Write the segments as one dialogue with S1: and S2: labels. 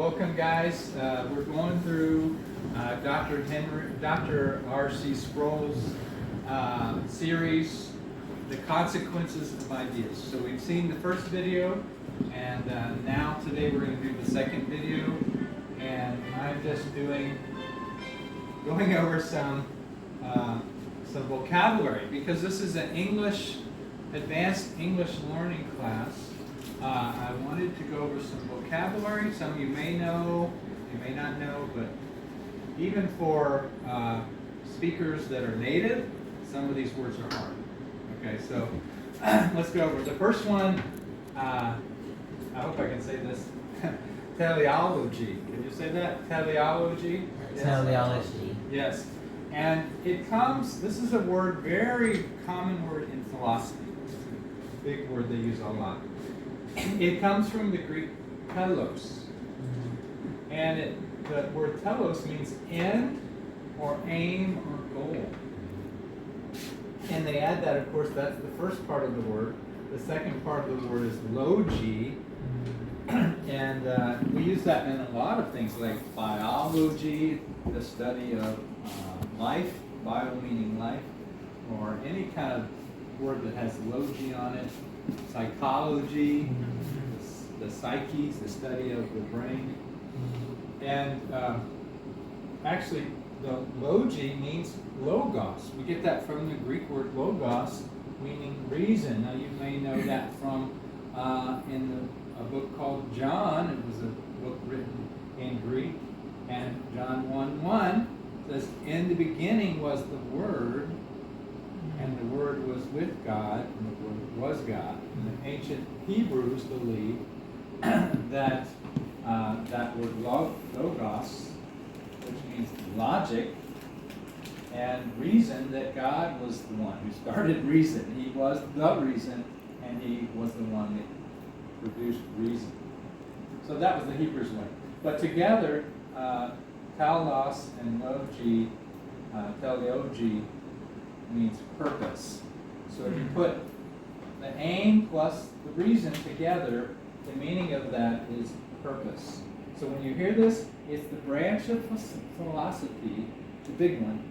S1: welcome guys. We're going through Dr. R.C. Sproul's series, The Consequences of Ideas. So we've seen the first video, and now today we're going to do the second video, and I'm just going over some vocabulary, because this is an advanced English learning class. I wanted to go over some vocabulary. Some of you may know, you may not know, but even for speakers that are native, some of these words are hard. Okay, so let's go over the first one. I hope I can say this. Teleology. Can you say that? Teleology?
S2: Yes. Teleology.
S1: Yes. And it comes, this is a word, very common word in philosophy. Big word they use a lot. It comes from the Greek telos. And the word telos means end or aim or goal. And they add that, of course, that's the first part of the word. The second part of the word is logi. And we use that in a lot of things, like biology, the study of life, bio meaning life, or any kind of word that has logi on it. Psychology, the psyche, the study of the brain. And actually, the logi means logos. We get that from the Greek word logos, meaning reason. Now, you may know that from in a book called John. It was a book written in Greek. And John 1:1 says, "In the beginning was the Word, and the Word was with God, and the Word was God." And the ancient Hebrews believed that that word logos, which means logic and reason, that God was the one who started reason. He was the reason, and He was the one that produced reason. So that was the Hebrews way. But together, telos and logi, teleology, means purpose. So if you put the aim plus the reason together, the meaning of that is purpose. So when you hear this, it's the branch of philosophy, the big one,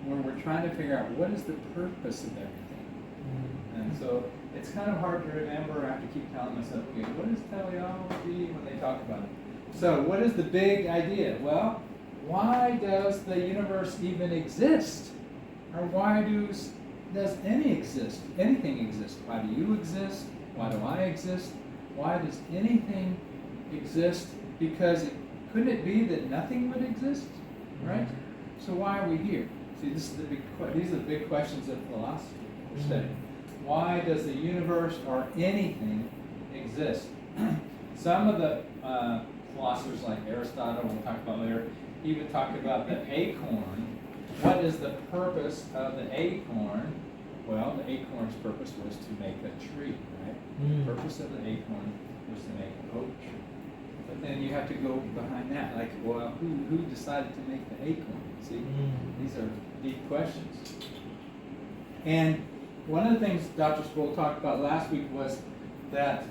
S1: where we're trying to figure out what is the purpose of everything. And so it's kind of hard to remember. I have to keep telling myself, okay, what is teleology when they talk about it? So what is the big idea? Well, why does the universe even exist? Or why does anything exist? Why do you exist? Why do I exist? Why does anything exist? Because couldn't it be that nothing would exist, right? So why are we here? See, these are the big questions of philosophy we're studying. Why does the universe or anything exist? Some of the philosophers, like Aristotle, we'll talk about later, even talked about the acorn. What is the purpose of the acorn? Well, the acorn's purpose was to make a tree, right? The purpose of the acorn was to make an oak tree. But then you have to go behind that, like, well, who decided to make the acorn? See, these are deep questions. And one of the things Dr. Sproul talked about last week was that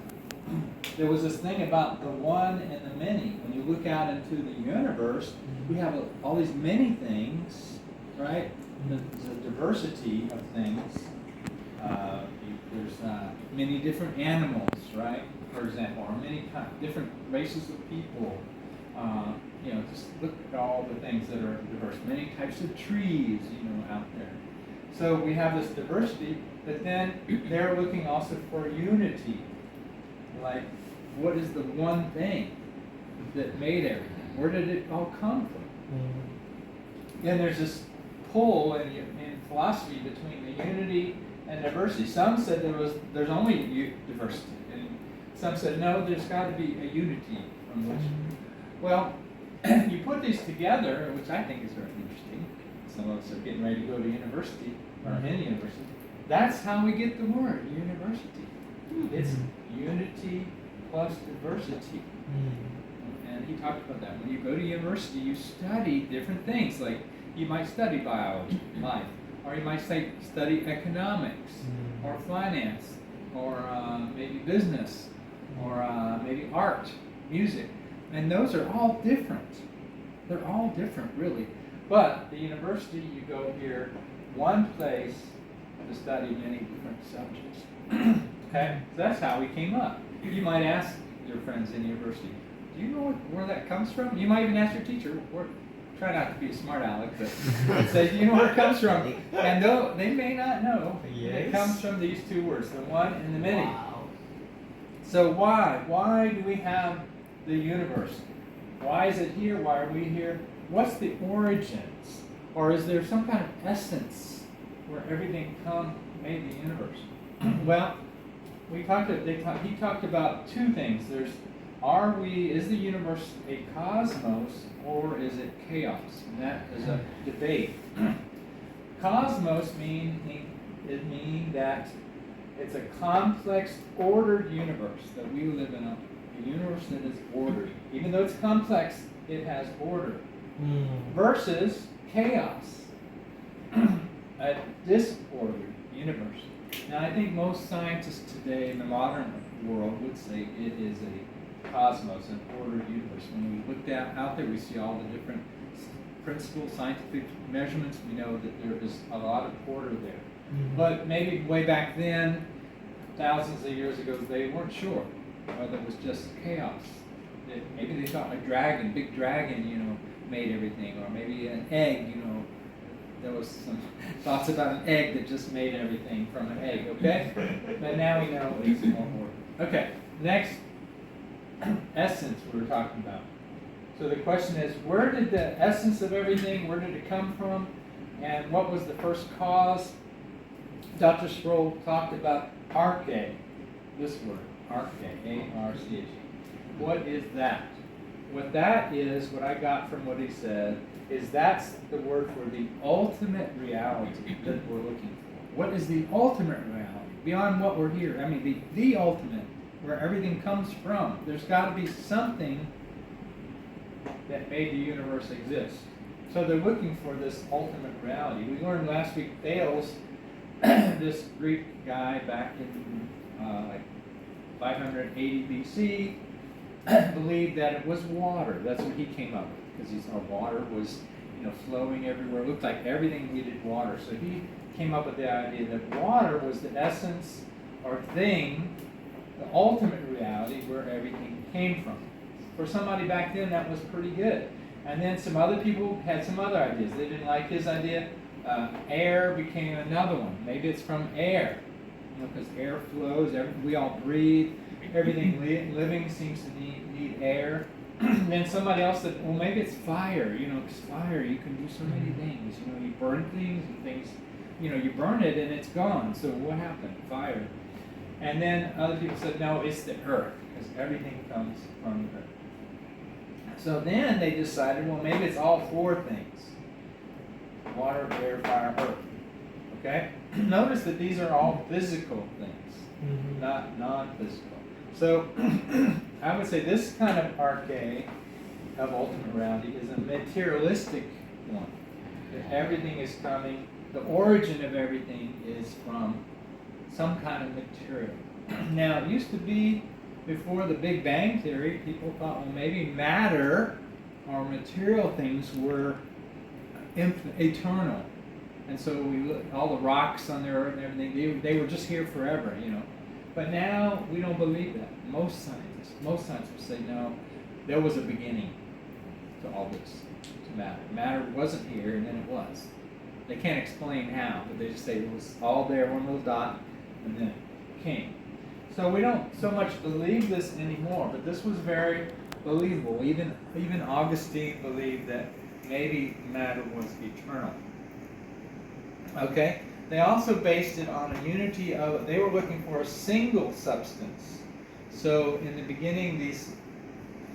S1: there was this thing about the one and the many. When you look out into the universe, we have all these many things, right? There's a diversity of things. There's many different animals, right? For example, or many different races of people. Just look at all the things that are diverse. Many types of trees, out there. So we have this diversity, but then they're looking also for unity. Like, what is the one thing that made everything? Where did it all come from? And there's this pull in philosophy between the unity and diversity. Some said there's only diversity, and some said no, there's got to be a unity from which. Well, you put these together, which I think is very interesting. Some of us are getting ready to go to university or any university. That's how we get the word university. It's unity plus diversity. And he talked about that. When you go to university, you study different things. Like, you might study biology, life, or you might study economics, or finance, or maybe business, or maybe art, music. And those are all different. They're all different, really. But the university, you go here, one place to study many different subjects. Okay? So that's how we came up. You might ask your friends in university, do you know where that comes from? You might even ask your teacher, try not to be a smart aleck, but say, do you know where it comes from? And though they may not know, it comes from these two words, the one and the many.
S2: Wow.
S1: So why? Why do we have the universe? Why is it here? Why are we here? What's the origins? Or is there some kind of essence where everything made the universe? Well, he talked about two things. Is the universe a cosmos or is it chaos? And that is a debate. Cosmos meaning that it's a complex, ordered universe that we live in, a universe that is ordered. Even though it's complex, it has order. Versus chaos, a disordered universe. Now, I think most scientists today in the modern world would say it is a cosmos, an ordered universe. When we look out there, we see all the different principles, scientific measurements. We know that there is a lot of order there. But maybe way back then, thousands of years ago, they weren't sure whether it was just chaos. Maybe they thought a big dragon, made everything, or maybe an egg, there was some thoughts about an egg that just made everything from an egg, okay? But now we know it's more order. Okay, next, essence we were talking about. So the question is, where did the essence of everything, where did it come from? And what was the first cause? Dr. Sproul talked about arche, this word, arche, A-R-C-H-E. What is that? What that is, what I got from what he said, is that's the word for the ultimate reality that we're looking for. What is the ultimate reality? Beyond what we're here. I mean, the ultimate, where everything comes from. There's got to be something that made the universe exist. So they're looking for this ultimate reality. We learned last week, Thales, this Greek guy back in 580 BC, believed that it was water. That's what he came up with, because he saw water was, flowing everywhere. It looked like everything needed water. So he came up with the idea that water was the essence or thing, the ultimate reality where everything came from. For somebody back then, that was pretty good. And then some other people had some other ideas. They didn't like his idea. Air became another one. Maybe it's from air, because air flows. We all breathe. Everything living seems to need air. Then somebody else said, well, maybe it's fire. Because fire, you can do so many things. You burn things and things. You burn it and it's gone. So what happened? Fire. And then other people said, no, it's the earth, because everything comes from the earth. So then they decided, well, maybe it's all four things. Water, air, fire, earth. Okay? Notice that these are all physical things, not non-physical. So I would say this kind of arche of ultimate reality is a materialistic one. That everything is coming, the origin of everything is from some kind of material. Now, it used to be, before the Big Bang Theory, people thought, well, maybe matter or material things were eternal. And so all the rocks on the earth and everything, they were just here forever, But now we don't believe that. Most scientists say, no, there was a beginning to all this, to matter. Matter wasn't here and then it was. They can't explain how, but they just say it was all there, one little dot, and then it came. So we don't so much believe this anymore, but this was very believable. Even Augustine believed that maybe matter was eternal. Okay? They also based it on a unity of, they were looking for a single substance. So in the beginning, these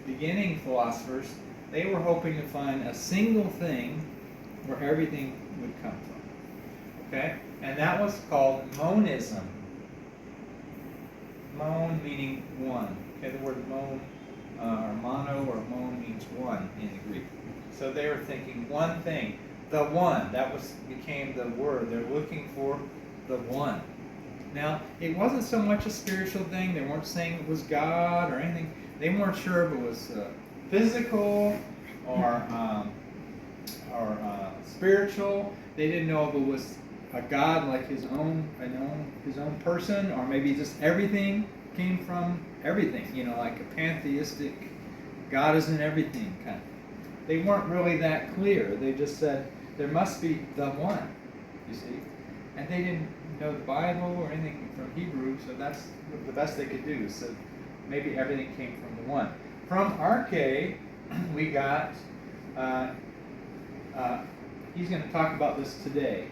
S1: beginning philosophers, they were hoping to find a single thing where everything would come from. Okay? And that was called monism. Mon meaning one. Okay, the word mon, or mono or mon means one in the Greek. So they were thinking one thing. The one, became the word. They're looking for the one. Now, it wasn't so much a spiritual thing. They weren't saying it was God or anything. They weren't sure if it was physical or spiritual. They didn't know if it was a God like his own person, or maybe just everything came from everything. Like a pantheistic God is in everything kind of. They weren't really that clear. They just said there must be the one. You see, and they didn't know the Bible or anything from Hebrew, so that's the best they could do. So maybe everything came from the one. From Arche, we got. He's going to talk about this today.